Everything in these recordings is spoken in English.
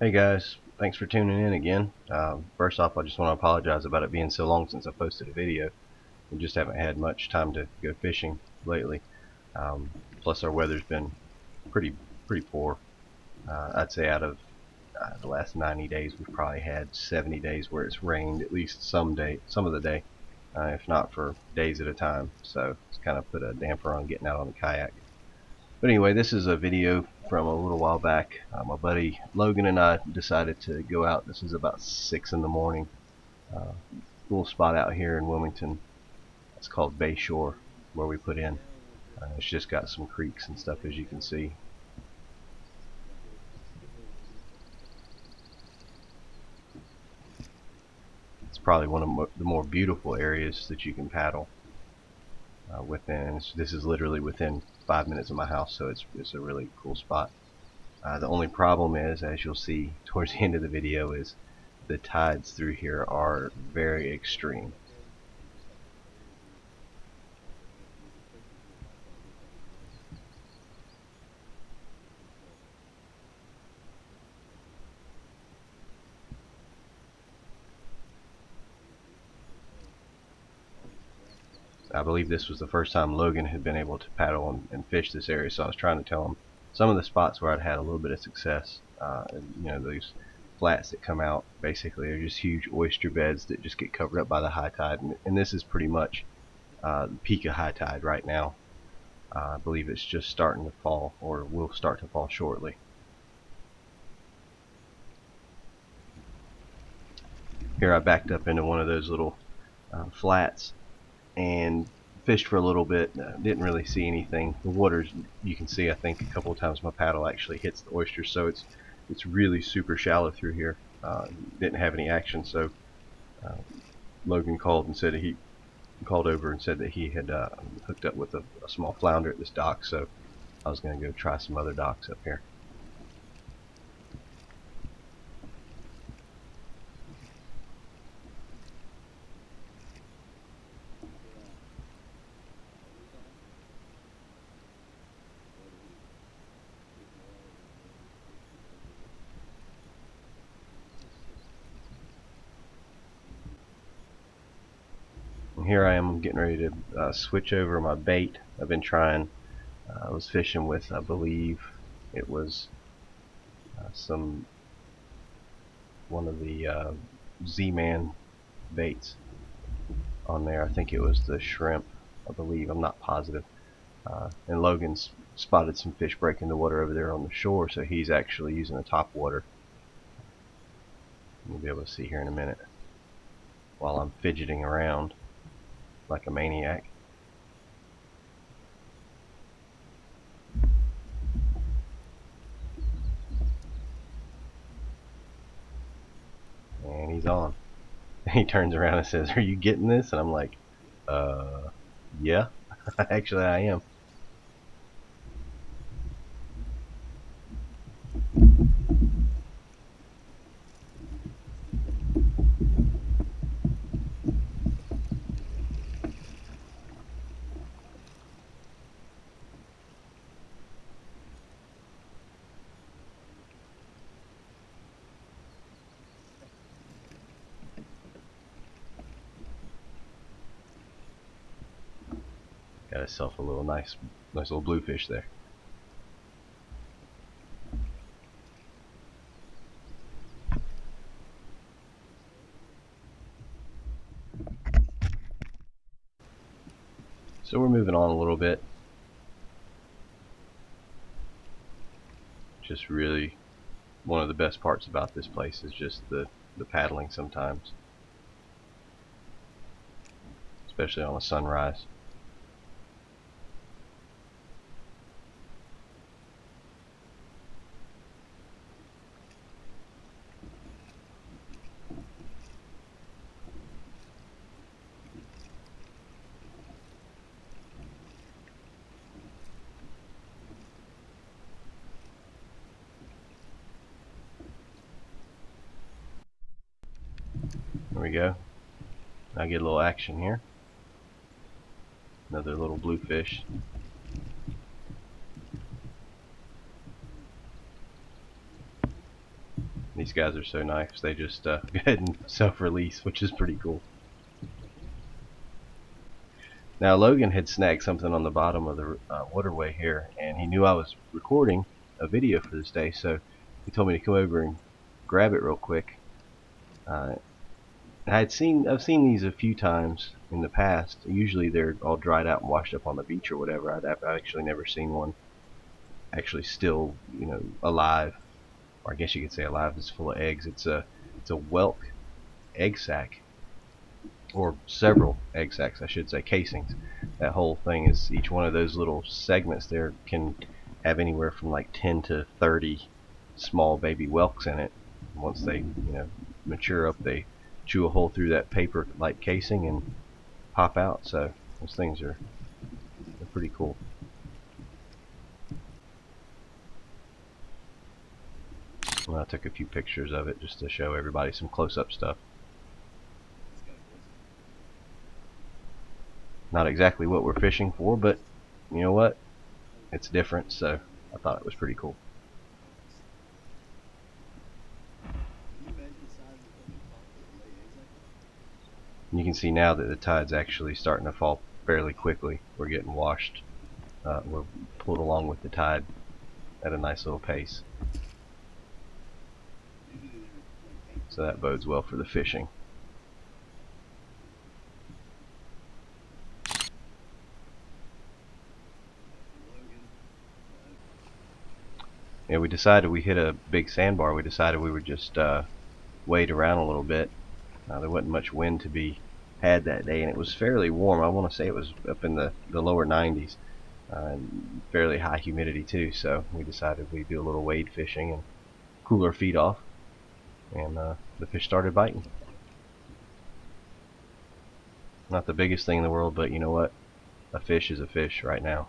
Hey guys, thanks for tuning in again. First off, I just want to apologize about it being so long since I posted a video. We just haven't had much time to go fishing lately. Plus our weather's been pretty poor. I'd say out of the last 90 days we've probably had 70 days where it's rained at least some of the day, if not for days at a time. So it's kind of put a damper on getting out on the kayak. But anyway, this is a video from a little while back. My buddy Logan and I decided to go out. This is about 6 in the morning. Little spot out here in Wilmington. It's called Bayshore, where we put in. It's just got some creeks and stuff, as you can see. It's probably one of the more beautiful areas that you can paddle within. This is literally within 5 minutes of my house, so it's a really cool spot. The only problem is, as you'll see towards the end of the video, is the tides through here are very extreme. I believe this was the first time Logan had been able to paddle and fish this area, so I was trying to tell him some of the spots where I'd had a little bit of success. These flats that come out basically are just huge oyster beds that just get covered up by the high tide, and this is pretty much the peak of high tide right now. I believe it's just starting to fall, or will start to fall shortly. Here I backed up into one of those little flats and fished for a little bit. Didn't really see anything. The water's, you can see, I think a couple of times my paddle actually hits the oysters, so it's really super shallow through here. Didn't have any action, so Logan called and said he called over and said that he had hooked up with a small flounder at this dock, so I was going to go try some other docks up here. And here I am getting ready to switch over my bait. I've been trying, I was fishing with, I believe it was one of the Z-Man baits on there. I think it was the shrimp, I believe, I'm not positive. And Logan's spotted some fish breaking the water over there on the shore, so he's actually using a Topwater. You'll be able to see here in a minute while I'm fidgeting around like a maniac. And he's on. He turns around and says, "Are you getting this?" And I'm like, yeah, actually I am. Got himself a little nice little bluefish there. So we're moving on a little bit. Just really one of the best parts about this place is just the paddling sometimes, especially on a sunrise. There we go. I get a little action here. Another little bluefish. These guys are so nice. They just go ahead and self-release, which is pretty cool. Now Logan had snagged something on the bottom of the waterway here, and he knew I was recording a video for this day, so he told me to come over and grab it real quick. I've seen these a few times in the past. Usually they're all dried out and washed up on the beach or whatever. I've actually never seen one actually still, alive. Or I guess you could say alive. It's full of eggs. It's a whelk egg sac, or several egg sacs, I should say, casings. That whole thing is, each one of those little segments there can have anywhere from like 10 to 30 small baby whelks in it. Once they mature up, they chew a hole through that paper like casing and pop out. So those things they're pretty cool. Well, I took a few pictures of it just to show everybody some close-up stuff. Not exactly what we're fishing for, but you know what? It's different, so I thought it was pretty cool. You can see now that the tide's actually starting to fall fairly quickly. We're getting washed. We're pulled along with the tide at a nice little pace. So that bodes well for the fishing. Yeah, we decided we hit a big sandbar. We decided we would just wade around a little bit. There wasn't much wind to be had that day, and it was fairly warm. I want to say it was up in the lower 90s, and fairly high humidity too. So we decided we'd do a little wade fishing and cool our feet off, and the fish started biting. Not the biggest thing in the world, but you know what? A fish is a fish right now.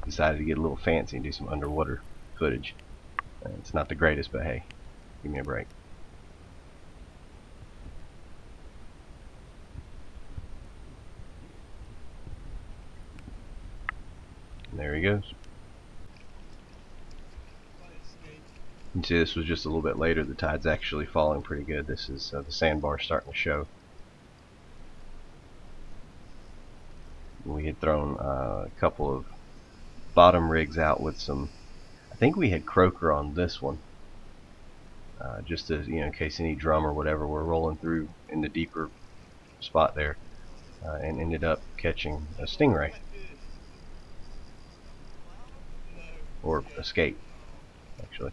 Decided to get a little fancy and do some underwater footage. It's not the greatest, but hey, give me a break. And there he goes. You can see this was just a little bit later. The tide's actually falling pretty good. This is the sandbar starting to show. We had thrown a couple of bottom rigs out with some, I think we had croaker on this one, just to, in case any drum or whatever were rolling through in the deeper spot there, and ended up catching a stingray, or a skate actually.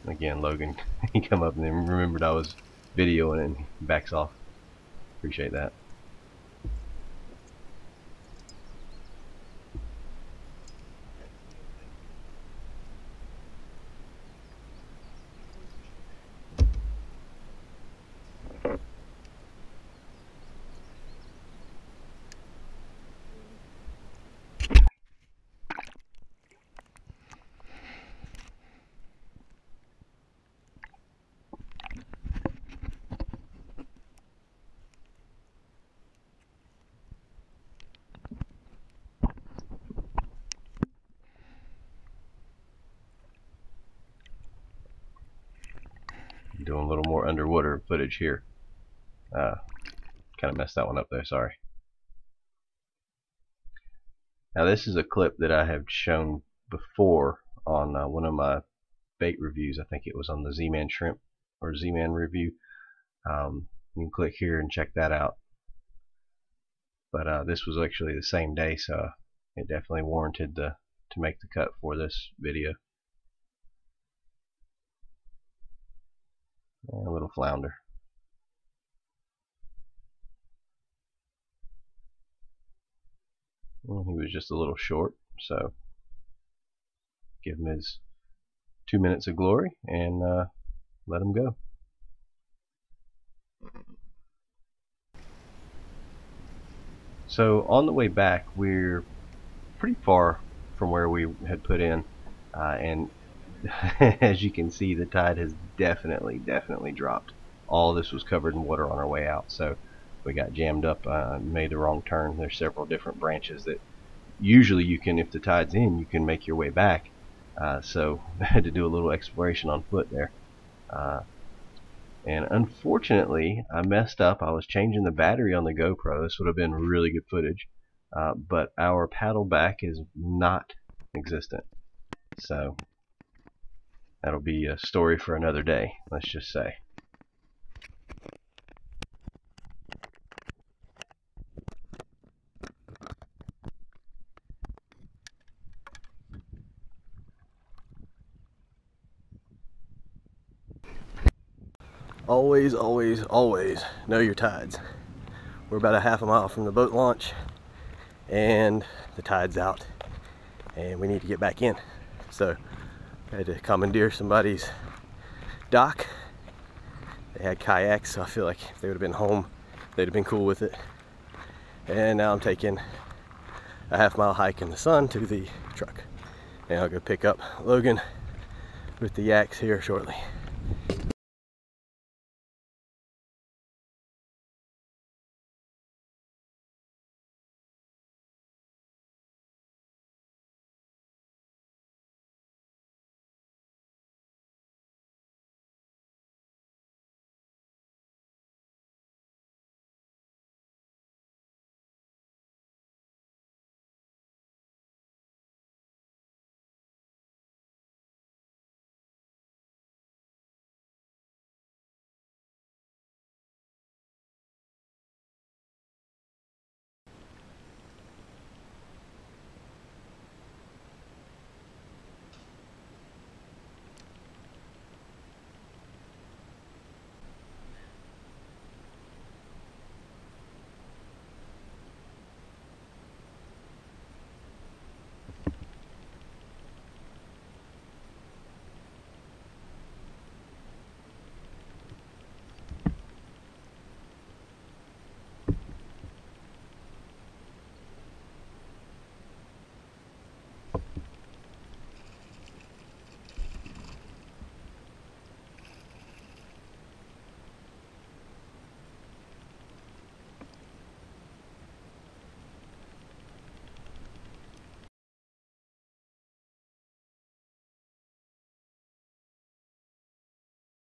Again, Logan, he come up and then remembered I was videoing and backs off. Appreciate that. Doing a little more underwater footage here. Kind of messed that one up there, sorry. Now this is a clip that I have shown before on one of my bait reviews. I think it was on the Z-Man Shrimp or Z-Man review. You can click here and check that out. But this was actually the same day, so it definitely warranted to make the cut for this video. And a little flounder. Well, he was just a little short, so give him his 2 minutes of glory and let him go. So on the way back, we're pretty far from where we had put in, and as you can see, the tide has definitely dropped. all this was covered in water on our way out. So we got jammed up, made the wrong turn. There's several different branches that usually you can, if the tide's in, you can make your way back. So I had to do a little exploration on foot there. And unfortunately, I messed up. I was changing the battery on the GoPro. This would have been really good footage. But our paddle back is not existent. So that'll be a story for another day, let's just say. Always, always, always know your tides. We're about a half a mile from the boat launch and the tide's out and we need to get back in. So I had to commandeer somebody's dock. They had kayaks, so I feel like if they would have been home, they'd have been cool with it. And now I'm taking a half-mile hike in the sun to the truck. And I'll go pick up Logan with the yaks here shortly.